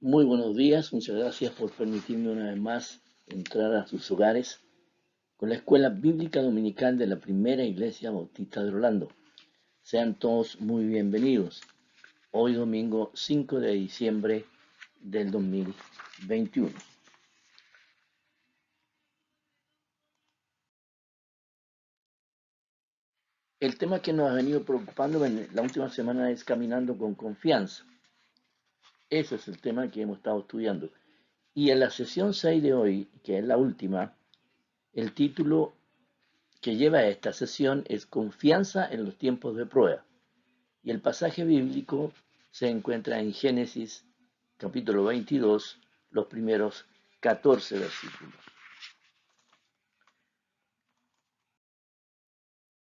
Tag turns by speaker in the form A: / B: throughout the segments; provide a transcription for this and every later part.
A: Muy buenos días, muchas gracias por permitirme una vez más entrar a sus hogares con la Escuela Bíblica Dominical de la Primera Iglesia Bautista de Orlando. Sean todos muy bienvenidos. Hoy domingo 5 de diciembre del 2021. El tema que nos ha venido preocupando en la última semana es caminando con confianza. Ese es el tema que hemos estado estudiando. Y en la sesión 6 de hoy, que es la última, el título que lleva a esta sesión es Confianza en los tiempos de prueba. Y el pasaje bíblico se encuentra en Génesis capítulo 22, los primeros 14 versículos.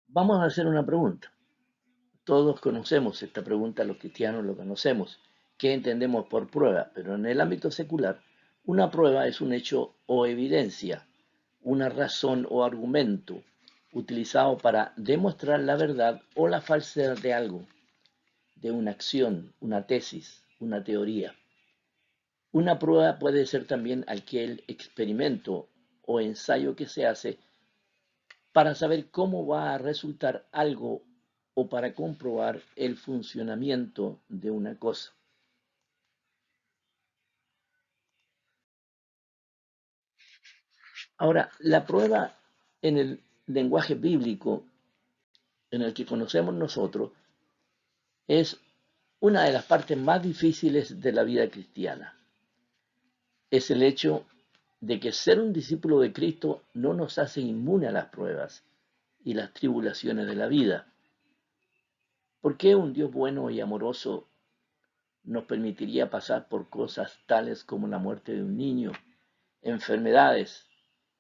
A: Vamos a hacer una pregunta. Todos conocemos esta pregunta, los cristianos lo conocemos. ¿Qué entendemos por prueba? Pero en el ámbito secular, una prueba es un hecho o evidencia, una razón o argumento utilizado para demostrar la verdad o la falsedad de algo, de una acción, una tesis, una teoría. Una prueba puede ser también aquel experimento o ensayo que se hace para saber cómo va a resultar algo o para comprobar el funcionamiento de una cosa. Ahora, la prueba en el lenguaje bíblico en el que conocemos nosotros es una de las partes más difíciles de la vida cristiana. Es el hecho de que ser un discípulo de Cristo no nos hace inmune a las pruebas y las tribulaciones de la vida. ¿Por qué un Dios bueno y amoroso nos permitiría pasar por cosas tales como la muerte de un niño, enfermedades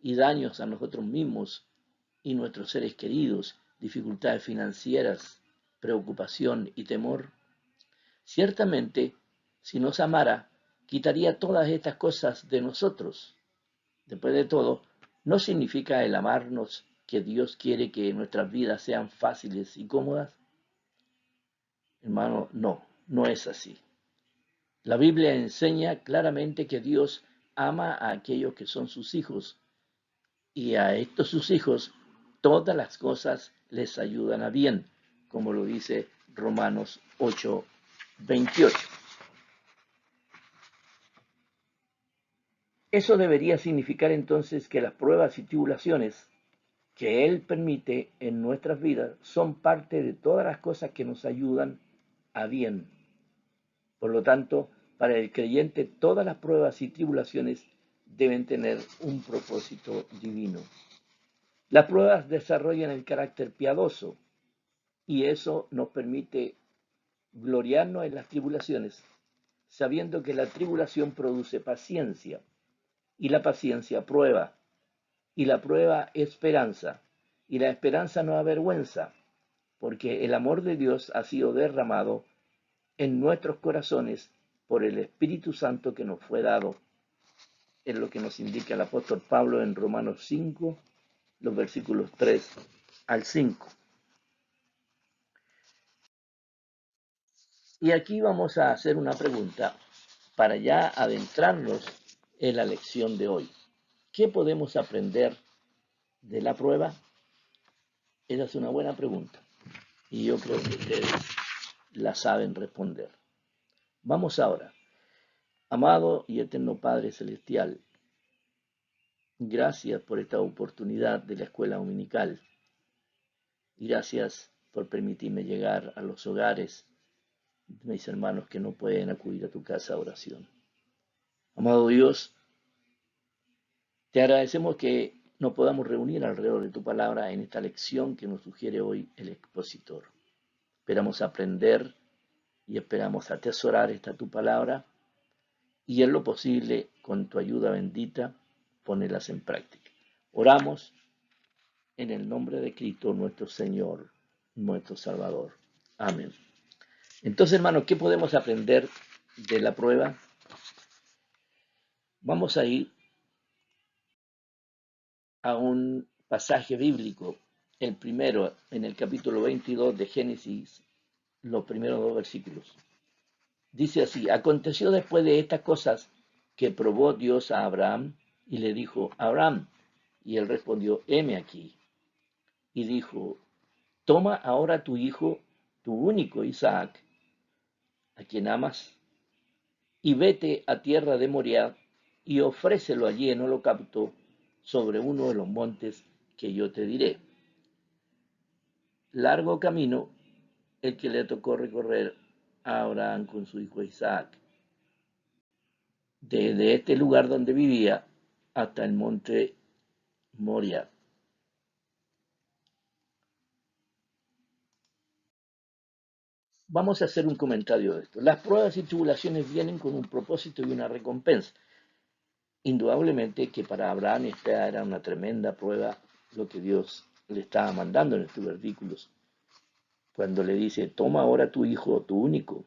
A: y daños a nosotros mismos y nuestros seres queridos, dificultades financieras, preocupación y temor? Ciertamente, si nos amara, quitaría todas estas cosas de nosotros. Después de todo, ¿no significa el amarnos que Dios quiere que nuestras vidas sean fáciles y cómodas? Hermano, no es así. La Biblia enseña claramente que Dios ama a aquellos que son sus hijos y a estos sus hijos todas las cosas les ayudan a bien, como lo dice Romanos 8:28. Eso debería significar entonces que las pruebas y tribulaciones que Él permite en nuestras vidas son parte de todas las cosas que nos ayudan a bien. Por lo tanto, para el creyente todas las pruebas y tribulaciones deben tener un propósito divino. Las pruebas desarrollan el carácter piadoso y eso nos permite gloriarnos en las tribulaciones, sabiendo que la tribulación produce paciencia y la paciencia prueba y la prueba esperanza y la esperanza no avergüenza, porque el amor de Dios ha sido derramado en nuestros corazones por el Espíritu Santo que nos fue dado, es lo que nos indica el apóstol Pablo en Romanos 5, los versículos 3 al 5. Y aquí vamos a hacer una pregunta para ya adentrarnos en la lección de hoy. ¿Qué podemos aprender de la prueba? Esa es una buena pregunta y yo creo que ustedes la saben responder. Vamos ahora. Amado y eterno Padre Celestial, gracias por esta oportunidad de la escuela dominical y gracias por permitirme llegar a los hogares de mis hermanos que no pueden acudir a tu casa de oración. Amado Dios, te agradecemos que nos podamos reunir alrededor de tu palabra en esta lección que nos sugiere hoy el expositor. Esperamos aprender y esperamos atesorar esta tu palabra y en lo posible, con tu ayuda bendita, ponerlas en práctica. Oramos en el nombre de Cristo, nuestro Señor, nuestro Salvador. Amén. Entonces, hermanos, ¿qué podemos aprender de la prueba? Vamos a ir a un pasaje bíblico, el primero en el capítulo 22 de Génesis, los primeros dos versículos. Dice así, aconteció después de estas cosas que probó Dios a Abraham y le dijo, Abraham, y él respondió, heme aquí. Y dijo, toma ahora tu hijo, tu único Isaac, a quien amas, y vete a tierra de Moriah y ofrécelo allí en holocausto sobre uno de los montes que yo te diré. Largo camino el que le tocó recorrer a Abraham con su hijo Isaac, desde este lugar donde vivía hasta el monte Moriah. Vamos a hacer un comentario de esto. Las pruebas y tribulaciones vienen con un propósito y una recompensa. Indudablemente que para Abraham esta era una tremenda prueba lo que Dios le estaba mandando en estos versículos. Cuando le dice, toma ahora tu hijo, tu único,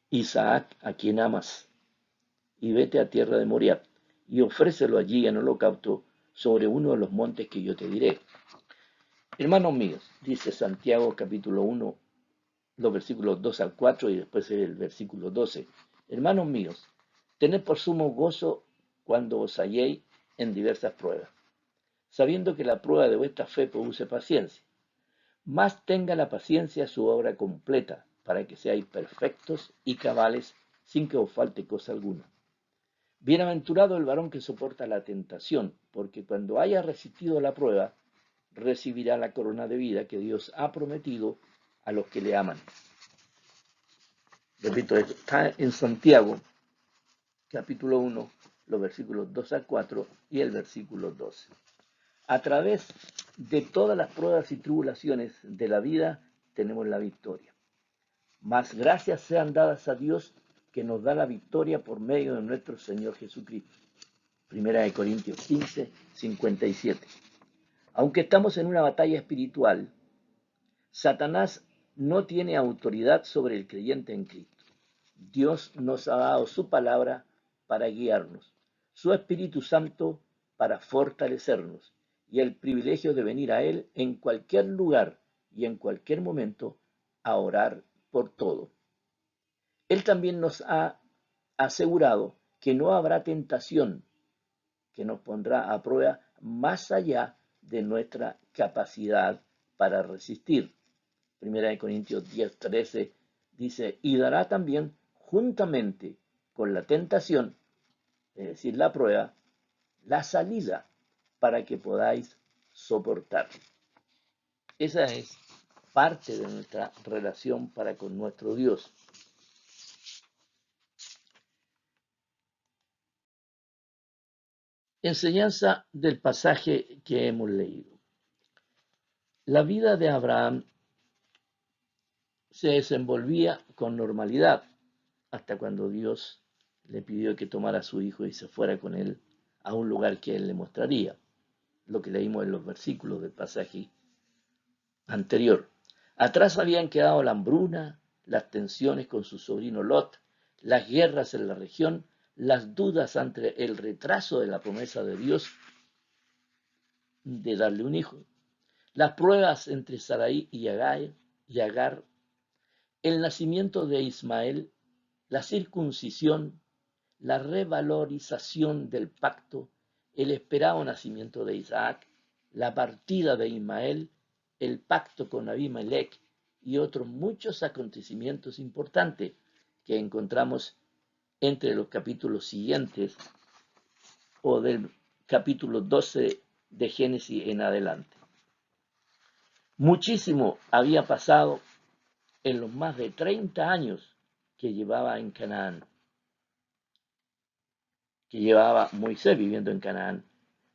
A: Isaac, a quien amas, y vete a tierra de Moriah, y ofrécelo allí en holocausto sobre uno de los montes que yo te diré. Hermanos míos, dice Santiago capítulo 1, los versículos 2 al 4 y después el versículo 12. Hermanos míos, tened por sumo gozo cuando os halléis en diversas pruebas, sabiendo que la prueba de vuestra fe produce paciencia. Mas tenga la paciencia su obra completa, para que seáis perfectos y cabales, sin que os falte cosa alguna. Bienaventurado el varón que soporta la tentación, porque cuando haya resistido la prueba, recibirá la corona de vida que Dios ha prometido a los que le aman. Repito, esto está en Santiago, capítulo 1, los versículos 2 al 4 y el versículo 12. A través de todas las pruebas y tribulaciones de la vida tenemos la victoria. Mas gracias sean dadas a Dios que nos da la victoria por medio de nuestro Señor Jesucristo. Primera de Corintios 15, 57. Aunque estamos en una batalla espiritual, Satanás no tiene autoridad sobre el creyente en Cristo. Dios nos ha dado su palabra para guiarnos, su Espíritu Santo para fortalecernos y el privilegio de venir a Él en cualquier lugar y en cualquier momento a orar por todo. Él también nos ha asegurado que no habrá tentación que nos pondrá a prueba más allá de nuestra capacidad para resistir. Primera de Corintios 10, 13 dice, y dará también juntamente con la tentación, es decir, la prueba, la salida para que podáis soportar. Esa es parte de nuestra relación para con nuestro Dios. Enseñanza del pasaje que hemos leído. La vida de Abraham se desenvolvía con normalidad hasta cuando Dios le pidió que tomara a su hijo y se fuera con él a un lugar que él le mostraría, lo que leímos en los versículos del pasaje anterior. Atrás habían quedado la hambruna, las tensiones con su sobrino Lot, las guerras en la región, las dudas ante el retraso de la promesa de Dios de darle un hijo, las pruebas entre Sarai y Agar, el nacimiento de Ismael, la circuncisión, la revalorización del pacto, el esperado nacimiento de Isaac, la partida de Ismael, el pacto con Abimelech y otros muchos acontecimientos importantes que encontramos entre los capítulos siguientes o del capítulo 12 de Génesis en adelante. Muchísimo había pasado en los más de 30 años que llevaba en Canaán, que llevaba Moisés viviendo en Canaán.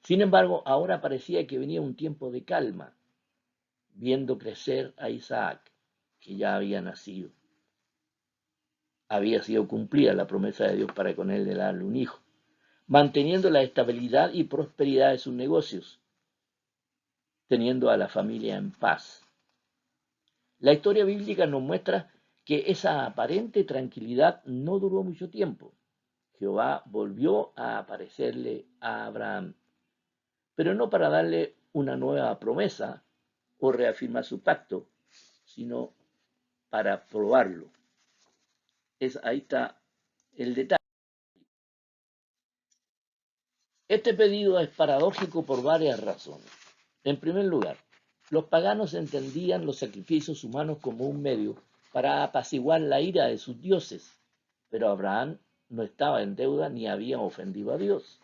A: Sin embargo, ahora parecía que venía un tiempo de calma, viendo crecer a Isaac, que ya había nacido. Había sido cumplida la promesa de Dios para con él de darle un hijo, manteniendo la estabilidad y prosperidad de sus negocios, teniendo a la familia en paz. La historia bíblica nos muestra que esa aparente tranquilidad no duró mucho tiempo. Jehová volvió a aparecerle a Abraham, pero no para darle una nueva promesa o reafirmar su pacto, sino para probarlo. Ahí está el detalle. Este pedido es paradójico por varias razones. En primer lugar, los paganos entendían los sacrificios humanos como un medio para apaciguar la ira de sus dioses, pero Abraham no estaba en deuda ni había ofendido a Dios.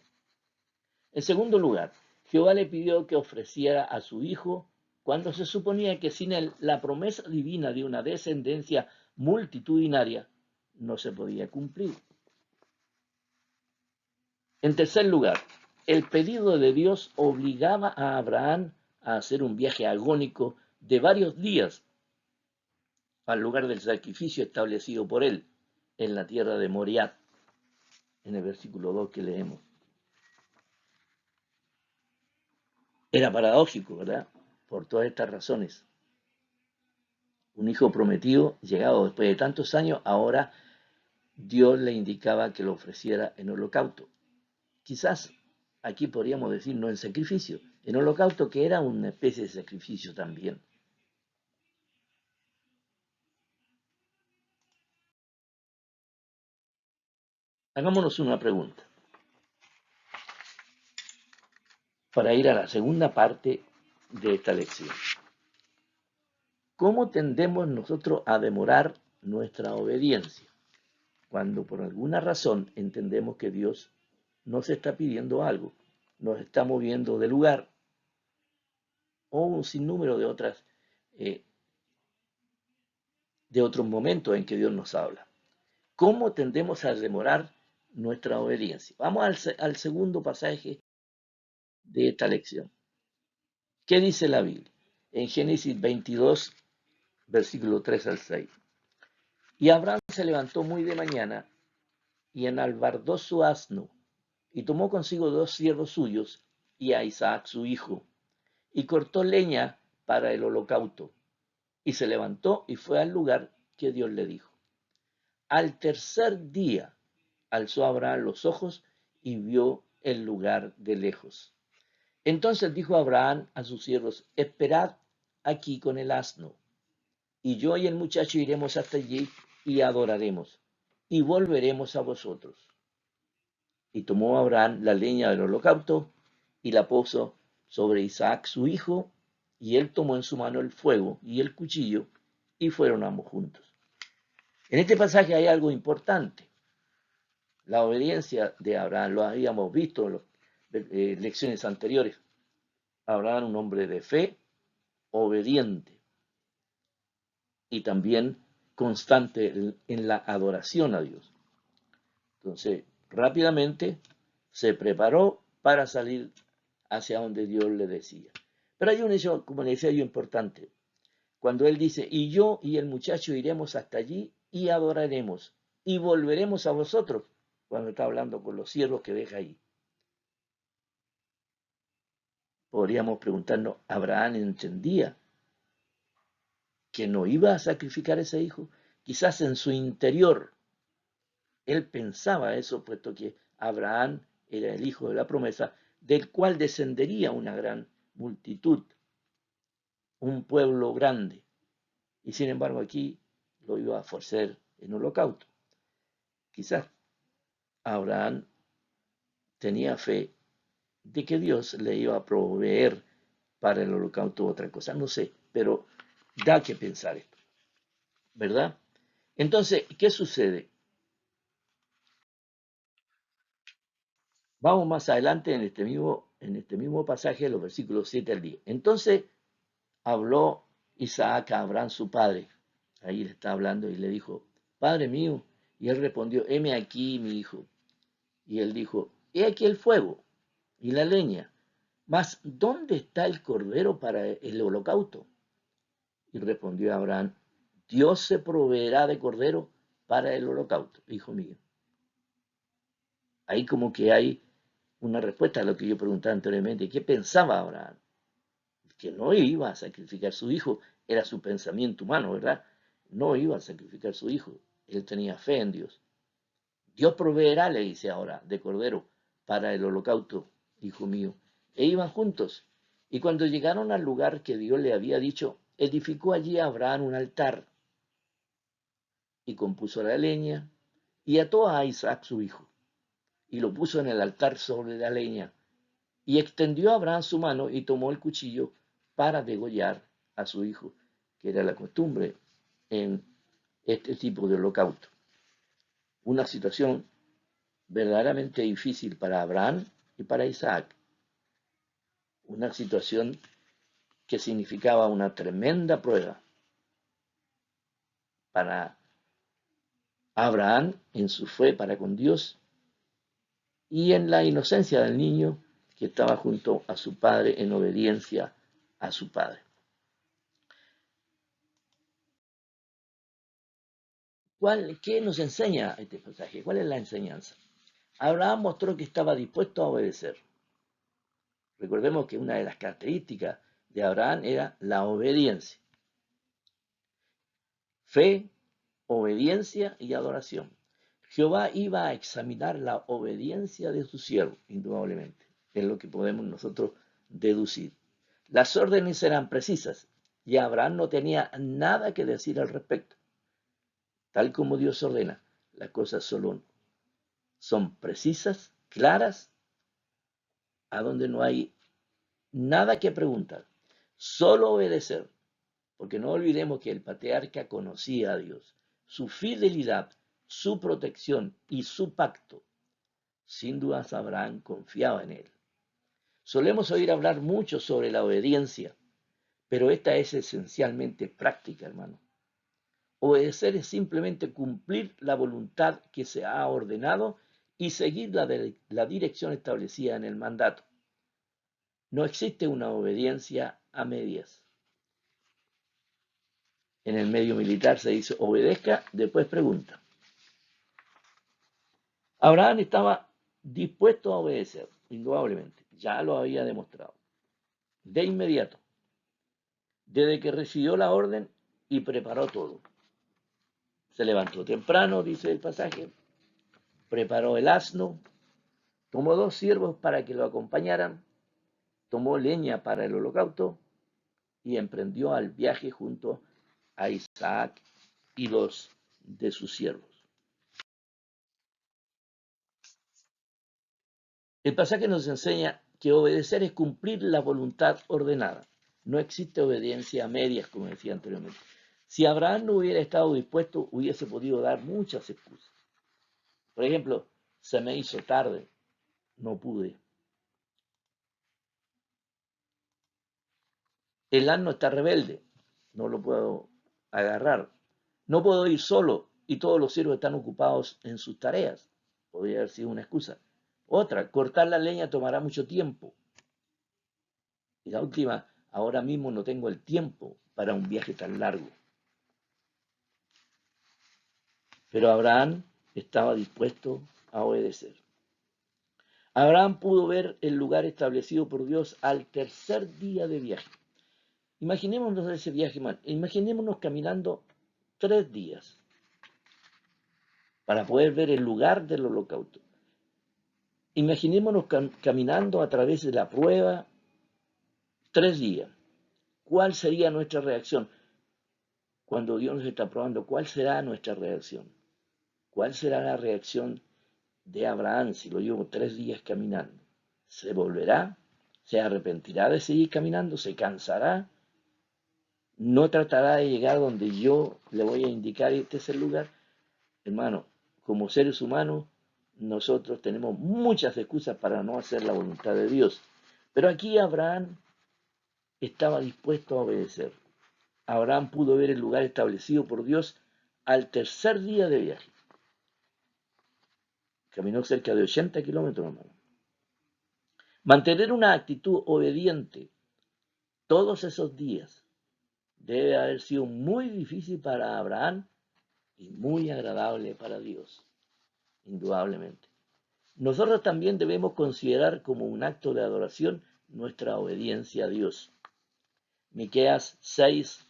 A: En segundo lugar, Jehová le pidió que ofreciera a su hijo cuando se suponía que sin él la promesa divina de una descendencia multitudinaria no se podía cumplir. En tercer lugar, el pedido de Dios obligaba a Abraham a hacer un viaje agónico de varios días al lugar del sacrificio establecido por él en la tierra de Moriah, en el versículo 2 que leemos. Era paradójico, ¿verdad? Por todas estas razones. Un hijo prometido, llegado después de tantos años, ahora Dios le indicaba que lo ofreciera en holocausto. Quizás aquí podríamos decir no en sacrificio, en holocausto, que era una especie de sacrificio también. Hagámonos una pregunta para ir a la segunda parte de esta lección. ¿Cómo tendemos nosotros a demorar nuestra obediencia cuando por alguna razón entendemos que Dios nos está pidiendo algo, nos está moviendo de lugar o un sinnúmero de otros momentos en que Dios nos habla? ¿Cómo tendemos a demorar nuestra obediencia? Vamos al segundo pasaje de esta lección. ¿Qué dice la Biblia? En Génesis 22, versículo 3 al 6. Y Abraham se levantó muy de mañana y enalbardó su asno y tomó consigo 2 siervos suyos y a Isaac su hijo y cortó leña para el holocausto y se levantó y fue al lugar que Dios le dijo. Al tercer día alzó Abraham los ojos y vio el lugar de lejos. Entonces dijo Abraham a sus siervos: esperad aquí con el asno, y yo y el muchacho iremos hasta allí y adoraremos, y volveremos a vosotros. Y tomó Abraham la leña del holocausto y la puso sobre Isaac su hijo, y él tomó en su mano el fuego y el cuchillo, y fueron ambos juntos. En este pasaje hay algo importante. La obediencia de Abraham, lo habíamos visto en las lecciones anteriores. Abraham, un hombre de fe, obediente y también constante en la adoración a Dios. Entonces, rápidamente se preparó para salir hacia donde Dios le decía. Pero hay un hecho, como le decía yo, importante. Cuando él dice: y yo y el muchacho iremos hasta allí y adoraremos y volveremos a vosotros, cuando está hablando con los siervos que deja ahí. Podríamos preguntarnos: ¿Abraham entendía que no iba a sacrificar a ese hijo? Quizás en su interior él pensaba eso, puesto que Abraham era el hijo de la promesa, del cual descendería una gran multitud, un pueblo grande. Y sin embargo aquí lo iba a ofrecer en holocausto. Quizás Abraham tenía fe de que Dios le iba a proveer para el holocausto otra cosa, no sé, pero da que pensar esto, ¿verdad? Entonces, ¿qué sucede? Vamos más adelante en este mismo pasaje, los versículos 7 al 10. Entonces habló Isaac a Abraham su padre. Ahí le está hablando y le dijo: Padre mío. Y él respondió: heme aquí, mi hijo. Y él dijo: he aquí el fuego y la leña, mas ¿dónde está el cordero para el holocausto? Y respondió Abraham: Dios se proveerá de cordero para el holocausto, hijo mío. Ahí como que hay una respuesta a lo que yo preguntaba anteriormente. ¿Qué pensaba Abraham? Que no iba a sacrificar a su hijo, era su pensamiento humano, ¿verdad? No iba a sacrificar a su hijo, él tenía fe en Dios. Dios proveerá, le dice ahora, de cordero para el holocausto, hijo mío. E iban juntos. Y cuando llegaron al lugar que Dios le había dicho, edificó allí a Abraham un altar y compuso la leña y ató a Isaac su hijo, y lo puso en el altar sobre la leña, y extendió a Abraham su mano y tomó el cuchillo para degollar a su hijo, que era la costumbre en este tipo de holocausto. Una situación verdaderamente difícil para Abraham y para Isaac. Una situación que significaba una tremenda prueba para Abraham en su fe para con Dios y en la inocencia del niño que estaba junto a su padre en obediencia a su padre. ¿Qué nos enseña este pasaje? ¿Cuál es la enseñanza? Abraham mostró que estaba dispuesto a obedecer. Recordemos que una de las características de Abraham era la obediencia. Fe, obediencia y adoración. Jehová iba a examinar la obediencia de su siervo, indudablemente. Es lo que podemos nosotros deducir. Las órdenes eran precisas y Abraham no tenía nada que decir al respecto. Tal como Dios ordena, las cosas solo son precisas, claras, a donde no hay nada que preguntar, solo obedecer, porque no olvidemos que el patriarca conocía a Dios, su fidelidad, su protección y su pacto. Sin dudas Abraham confiaba en él. Solemos oír hablar mucho sobre la obediencia, pero esta es esencialmente práctica, hermano. Obedecer es simplemente cumplir la voluntad que se ha ordenado y seguir la dirección establecida en el mandato. No existe una obediencia a medias. En el medio militar se dice obedezca, después pregunta. Abraham estaba dispuesto a obedecer, indudablemente, ya lo había demostrado, de inmediato, desde que recibió la orden y preparó todo. Se levantó temprano, dice el pasaje, preparó el asno, tomó 2 siervos para que lo acompañaran, tomó leña para el holocausto y emprendió al viaje junto a Isaac y los de sus siervos. El pasaje nos enseña que obedecer es cumplir la voluntad ordenada. No existe obediencia a medias, como decía anteriormente. Si Abraham no hubiera estado dispuesto, hubiese podido dar muchas excusas. Por ejemplo, se me hizo tarde, no pude. El asno está rebelde, no lo puedo agarrar. No puedo ir solo y todos los siervos están ocupados en sus tareas. Podría haber sido una excusa. Otra, cortar la leña tomará mucho tiempo. Y la última, ahora mismo no tengo el tiempo para un viaje tan largo. Pero Abraham estaba dispuesto a obedecer. Abraham pudo ver el lugar establecido por Dios al tercer día de viaje. Imaginémonos ese viaje, imaginémonos caminando 3 días para poder ver el lugar del holocausto. Imaginémonos caminando a través de la prueba 3 días. ¿Cuál sería nuestra reacción? Cuando Dios nos está probando, ¿cuál será nuestra reacción? ¿Cuál será la reacción de Abraham si lo llevo 3 días caminando? ¿Se volverá? ¿Se arrepentirá de seguir caminando? ¿Se cansará? ¿No tratará de llegar donde yo le voy a indicar este es el lugar? Hermano, como seres humanos, nosotros tenemos muchas excusas para no hacer la voluntad de Dios. Pero aquí Abraham estaba dispuesto a obedecer. Abraham pudo ver el lugar establecido por Dios al tercer día de viaje. Caminó cerca de 80 kilómetros, hermano. Mantener una actitud obediente todos esos días debe haber sido muy difícil para Abraham y muy agradable para Dios, indudablemente. Nosotros también debemos considerar como un acto de adoración nuestra obediencia a Dios. Miqueas 6,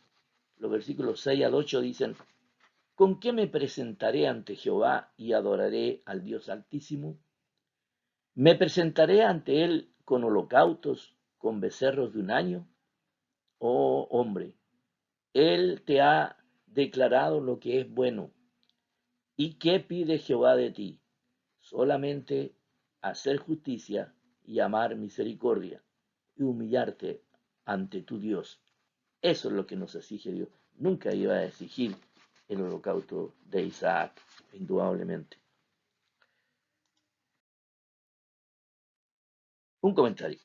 A: los versículos 6 al 8 dicen: ¿Con qué me presentaré ante Jehová y adoraré al Dios Altísimo? ¿Me presentaré ante él con holocaustos, con becerros de un año? Oh hombre, él te ha declarado lo que es bueno. ¿Y qué pide Jehová de ti? Solamente hacer justicia y amar misericordia y humillarte ante tu Dios. Eso es lo que nos exige Dios. Nunca iba a exigir el holocausto de Isaac, indudablemente. Un comentario.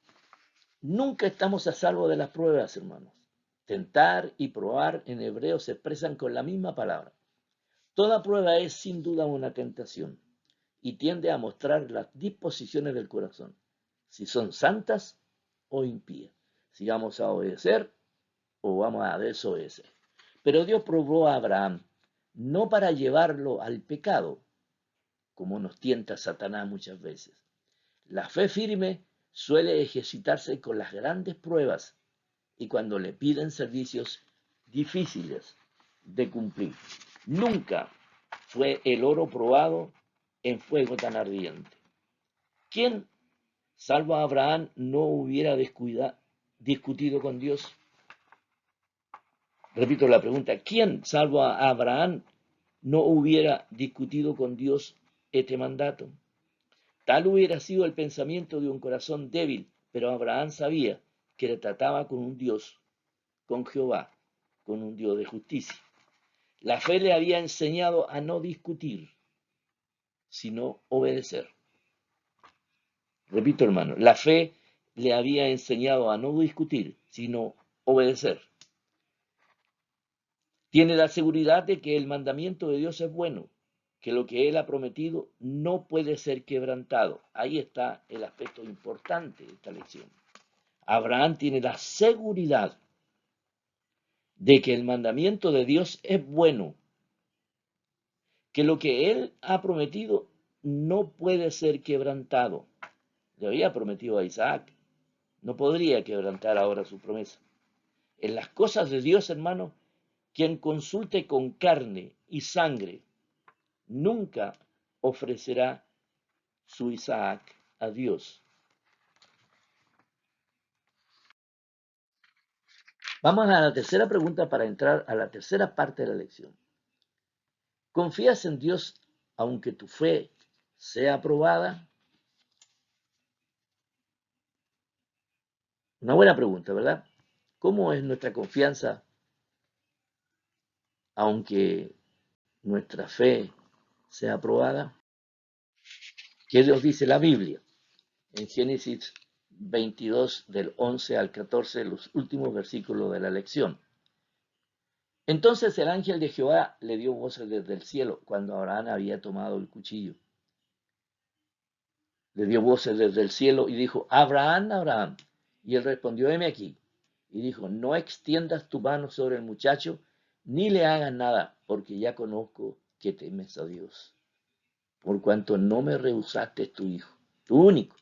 A: Nunca estamos a salvo de las pruebas, hermanos. Tentar y probar en hebreo se expresan con la misma palabra. Toda prueba es sin duda una tentación y tiende a mostrar las disposiciones del corazón, si son santas o impías, si vamos a obedecer o vamos a desobedecer. Pero Dios probó a Abraham no para llevarlo al pecado, como nos tienta Satanás muchas veces. La fe firme suele ejercitarse con las grandes pruebas y cuando le piden servicios difíciles de cumplir. Nunca fue el oro probado en fuego tan ardiente. ¿Quién, salvo a Abraham, no hubiera discutido con Dios? Repito la pregunta, ¿quién, salvo a Abraham, no hubiera discutido con Dios este mandato? Tal hubiera sido el pensamiento de un corazón débil, pero Abraham sabía que le trataba con un Dios, con Jehová, con un Dios de justicia. La fe le había enseñado a no discutir, sino obedecer. Repito, hermano, la fe le había enseñado a no discutir, sino obedecer. Tiene la seguridad de que el mandamiento de Dios es bueno, que lo que Él ha prometido no puede ser quebrantado. Ahí está el aspecto importante de esta lección. Abraham tiene la seguridad de que el mandamiento de Dios es bueno, que lo que Él ha prometido no puede ser quebrantado. Le había prometido a Isaac, no podría quebrantar ahora su promesa. En las cosas de Dios, hermano, quien consulte con carne y sangre nunca ofrecerá su Isaac a Dios. Vamos a la tercera pregunta para entrar a la tercera parte de la lección. ¿Confías en Dios aunque tu fe sea aprobada? Una buena pregunta, ¿verdad? ¿Cómo es nuestra confianza aunque nuestra fe sea aprobada? ¿Qué Dios dice la Biblia? En Génesis 22, del 11 al 14, los últimos versículos de la lección. Entonces el ángel de Jehová le dio voces desde el cielo cuando Abraham había tomado el cuchillo. Le dio voces desde el cielo y dijo, Abraham, Abraham. Y él respondió, heme aquí. Y dijo, no extiendas tu mano sobre el muchacho, ni le hagas nada, porque ya conozco que temes a Dios. Por cuanto no me rehusaste tu hijo, tu único.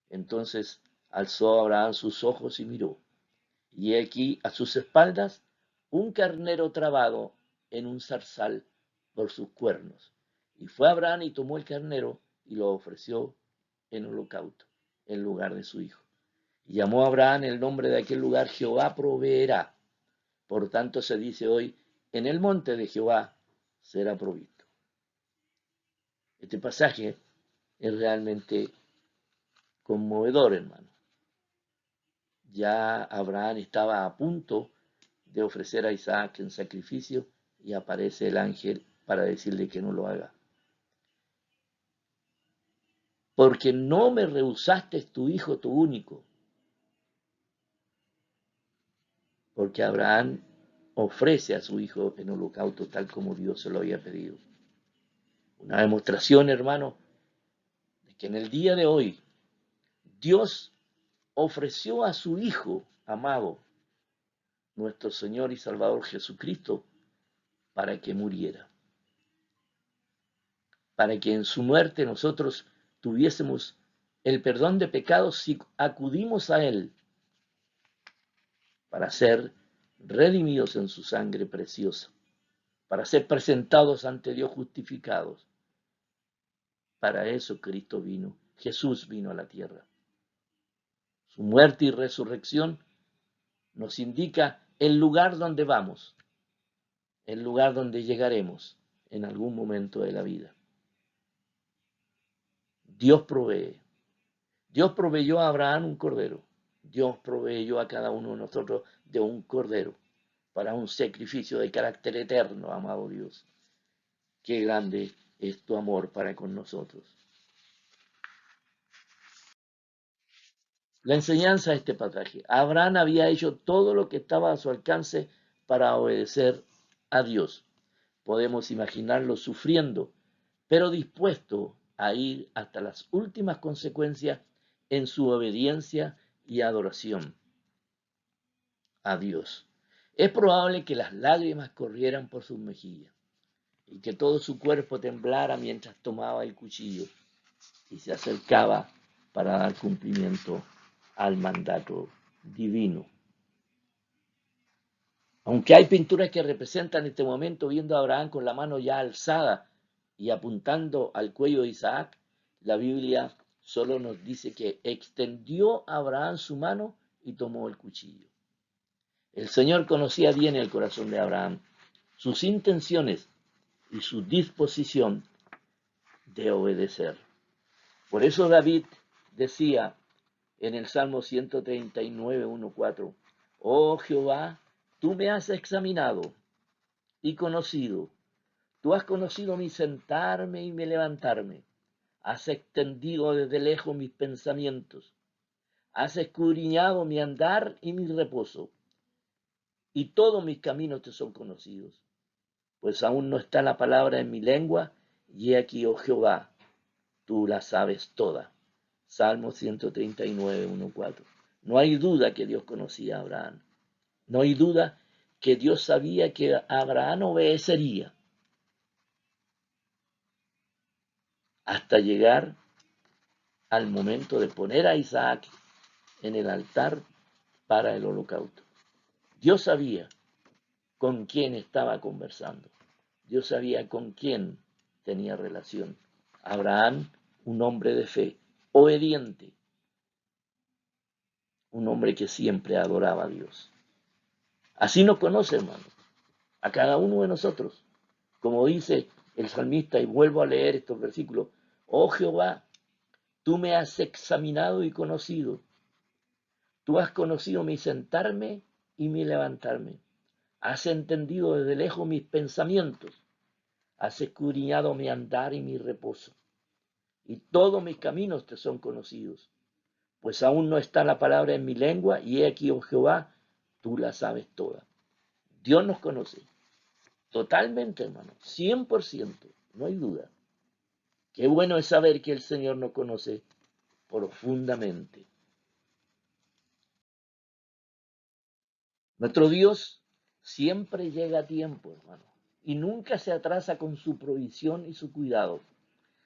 A: Entonces alzó Abraham sus ojos y miró. Y aquí a sus espaldas un carnero trabado en un zarzal por sus cuernos. Y fue Abraham y tomó el carnero y lo ofreció en holocausto, en lugar de su hijo. Y llamó a Abraham el nombre de aquel lugar, Jehová proveerá. Por tanto se dice hoy, en el monte de Jehová será provisto. Este pasaje es realmente conmovedor, hermano. Ya Abraham estaba a punto de ofrecer a Isaac en sacrificio y aparece el ángel para decirle que no lo haga. Porque no me rehusaste tu hijo, tu único. Porque Abraham ofrece a su hijo en holocausto tal como Dios se lo había pedido. Una demostración, hermano, de que en el día de hoy Dios ofreció a su hijo amado, nuestro Señor y Salvador Jesucristo, para que muriera. Para que en su muerte nosotros tuviésemos el perdón de pecados si acudimos a Él para ser redimidos en su sangre preciosa, para ser presentados ante Dios justificados. Para eso Cristo vino, Jesús vino a la tierra. Su muerte y resurrección nos indica el lugar donde vamos, el lugar donde llegaremos, en algún momento de la vida. Dios provee. Dios proveyó a Abraham un cordero. Dios proveyó a cada uno de nosotros de un cordero para un sacrificio de carácter eterno, amado Dios. Qué grande es tu amor para con nosotros. La enseñanza de este pasaje. Abraham había hecho todo lo que estaba a su alcance para obedecer a Dios. Podemos imaginarlo sufriendo, pero dispuesto a ir hasta las últimas consecuencias en su obediencia y adoración a Dios. Es probable que las lágrimas corrieran por sus mejillas y que todo su cuerpo temblara mientras tomaba el cuchillo y se acercaba para dar cumplimiento al mandato divino. Aunque hay pinturas que representan este momento viendo a Abraham con la mano ya alzada y apuntando al cuello de Isaac, la Biblia solo nos dice que extendió a Abraham su mano y tomó el cuchillo. El Señor conocía bien el corazón de Abraham, sus intenciones y su disposición de obedecer. Por eso David decía en el Salmo 139, 1:4, oh Jehová, tú me has examinado y conocido. Tú has conocido mi sentarme y mi levantarme. Has extendido desde lejos mis pensamientos. Has escudriñado mi andar y mi reposo. Y todos mis caminos te son conocidos. Pues aún no está la palabra en mi lengua, y he aquí, oh Jehová, tú la sabes toda. Salmo 139, 1:4. No hay duda que Dios conocía a Abraham. No hay duda que Dios sabía que Abraham obedecería hasta llegar al momento de poner a Isaac en el altar para el holocausto. Dios sabía con quién estaba conversando. Dios sabía con quién tenía relación. Abraham, un hombre de fe, obediente, un hombre que siempre adoraba a Dios. Así nos conoce, hermano, a cada uno de nosotros. Como dice el salmista, y vuelvo a leer estos versículos, oh Jehová, tú me has examinado y conocido. Tú has conocido mi sentarme y mi levantarme. Has entendido desde lejos mis pensamientos. Has escudriñado mi andar y mi reposo. Y todos mis caminos te son conocidos. Pues aún no está la palabra en mi lengua, y he aquí, oh Jehová, tú la sabes toda. Dios nos conoce totalmente, hermano, 100%, no hay duda. Qué bueno es saber que el Señor nos conoce profundamente. Nuestro Dios siempre llega a tiempo, hermano, y nunca se atrasa con su provisión y su cuidado.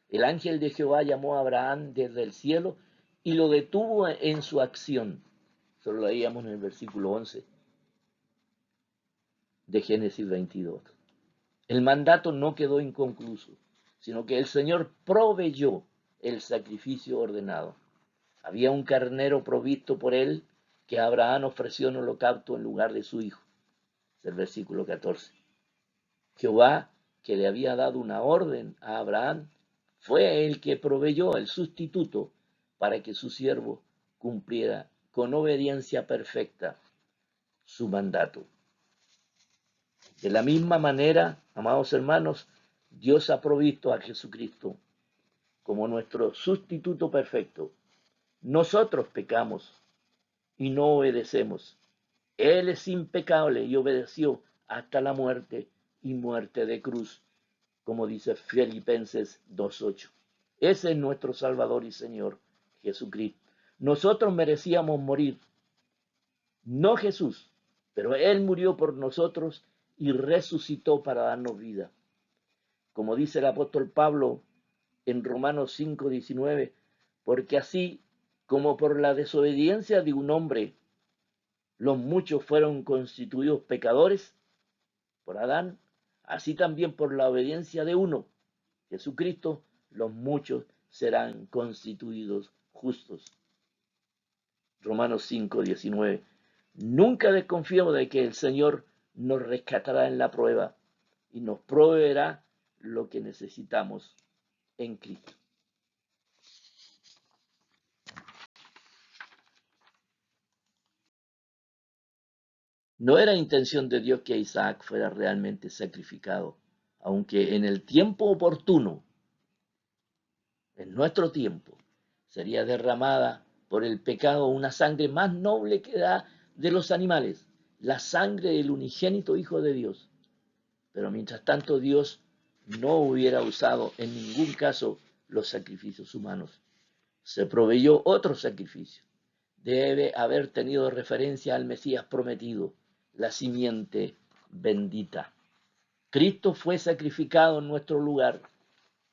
A: El ángel de Jehová llamó a Abraham desde el cielo y lo detuvo en su acción. Eso lo leíamos en el versículo 11 de Génesis 22. El mandato no quedó inconcluso, sino que el Señor proveyó el sacrificio ordenado. Había un carnero provisto por él que Abraham ofreció en holocausto en lugar de su hijo. Es el versículo 14. Jehová, que le había dado una orden a Abraham, fue el que proveyó el sustituto para que su siervo cumpliera con obediencia perfecta su mandato. De la misma manera, amados hermanos, Dios ha provisto a Jesucristo como nuestro sustituto perfecto. Nosotros pecamos y no obedecemos. Él es impecable y obedeció hasta la muerte y muerte de cruz, como dice Filipenses 2:8. Ese es nuestro Salvador y Señor, Jesucristo. Nosotros merecíamos morir, no Jesús, pero Él murió por nosotros y resucitó para darnos vida. Como dice el apóstol Pablo en Romanos 5:19, porque así como por la desobediencia de un hombre los muchos fueron constituidos pecadores, por Adán, así también por la obediencia de uno, Jesucristo, los muchos serán constituidos justos. Romanos 5:19. Nunca desconfiemos de que el Señor nos rescatará en la prueba y nos proveerá lo que necesitamos en Cristo. No era intención de Dios que Isaac fuera realmente sacrificado, aunque en el tiempo oportuno, en nuestro tiempo, sería derramada por el pecado una sangre más noble que la de los animales, la sangre del unigénito Hijo de Dios. Pero mientras tanto Dios no hubiera usado en ningún caso los sacrificios humanos. Se proveyó otro sacrificio. Debe haber tenido referencia al Mesías prometido, la simiente bendita. Cristo fue sacrificado en nuestro lugar,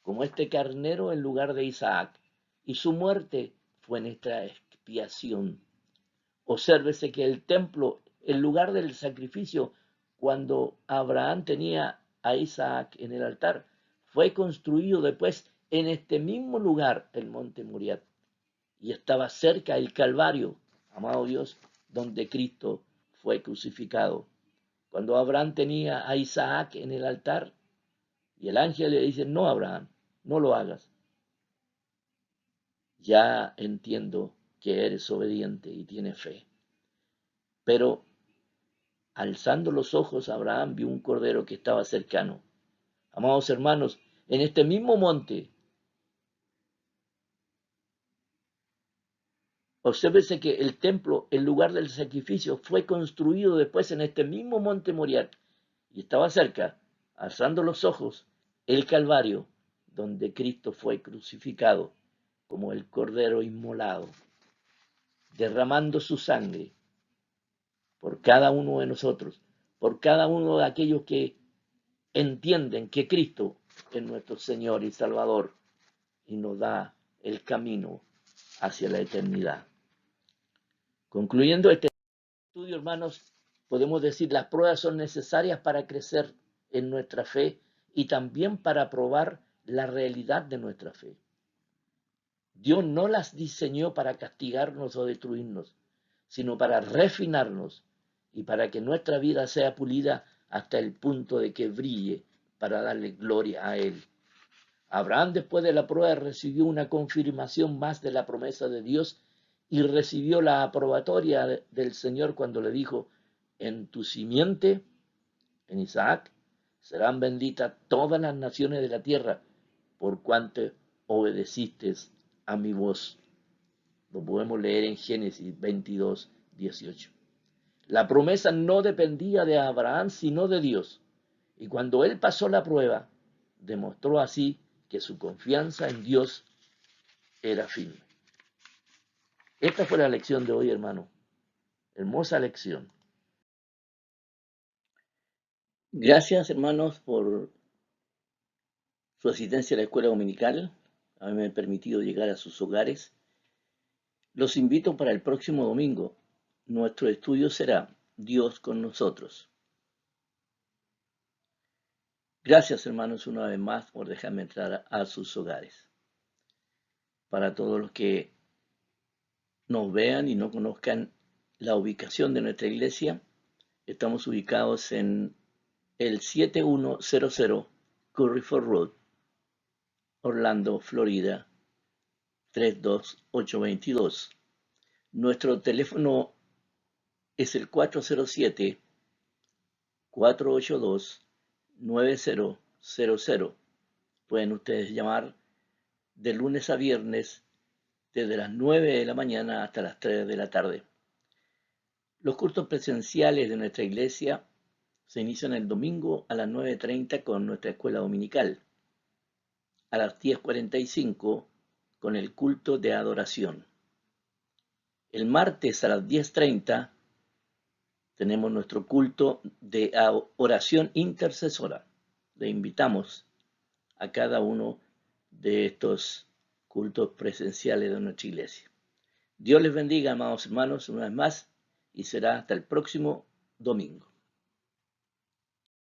A: como este carnero en lugar de Isaac, y su muerte fue nuestra expiación. Obsérvese que el templo, el lugar del sacrificio, cuando Abraham tenía a Isaac en el altar, fue construido después en este mismo lugar, el monte Moriah, y estaba cerca el Calvario, amado Dios, donde Cristo fue crucificado. Cuando Abraham tenía a Isaac en el altar, y el ángel le dice, no, Abraham, no lo hagas. Ya entiendo que eres obediente y tienes fe. Pero alzando los ojos, Abraham vio un cordero que estaba cercano. Amados hermanos, en este mismo monte, obsérvese que el templo, el lugar del sacrificio, fue construido después en este mismo monte Moriah, y estaba cerca, alzando los ojos, el Calvario, donde Cristo fue crucificado como el cordero inmolado, derramando su sangre por cada uno de nosotros, por cada uno de aquellos que entienden que Cristo es nuestro Señor y Salvador y nos da el camino hacia la eternidad. Concluyendo este estudio, hermanos, podemos decir las pruebas son necesarias para crecer en nuestra fe y también para probar la realidad de nuestra fe. Dios no las diseñó para castigarnos o destruirnos, sino para refinarnos y para que nuestra vida sea pulida hasta el punto de que brille para darle gloria a Él. Abraham, después de la prueba, recibió una confirmación más de la promesa de Dios y recibió la aprobatoria del Señor cuando le dijo, en tu simiente, en Isaac, serán benditas todas las naciones de la tierra, por cuanto obedeciste a mi voz. Lo podemos leer en Génesis 22, 18. La promesa no dependía de Abraham, sino de Dios. Y cuando él pasó la prueba, demostró así que su confianza en Dios era firme. Esta fue la lección de hoy, hermano. Hermosa lección. Gracias, hermanos, por su asistencia a la escuela dominical. Haberme permitido llegar a sus hogares. Los invito para el próximo domingo. Nuestro estudio será Dios con nosotros. Gracias, hermanos, una vez más por dejarme entrar a sus hogares. Para todos los que nos vean y no conozcan la ubicación de nuestra iglesia, estamos ubicados en el 7100 Curryford Road, Orlando, Florida, 32822. Nuestro teléfono es el 407-482-9000. Pueden ustedes llamar de lunes a viernes desde las 9 de la mañana hasta las 3 de la tarde. Los cultos presenciales de nuestra iglesia se inician el domingo a las 9:30 con nuestra escuela dominical, a las 10:45 con el culto de adoración. El martes a las 10:30 tenemos nuestro culto de oración intercesora. Le invitamos a cada uno de estos cultos presenciales de nuestra iglesia. Dios les bendiga, amados hermanos, una vez más, y será hasta el próximo domingo.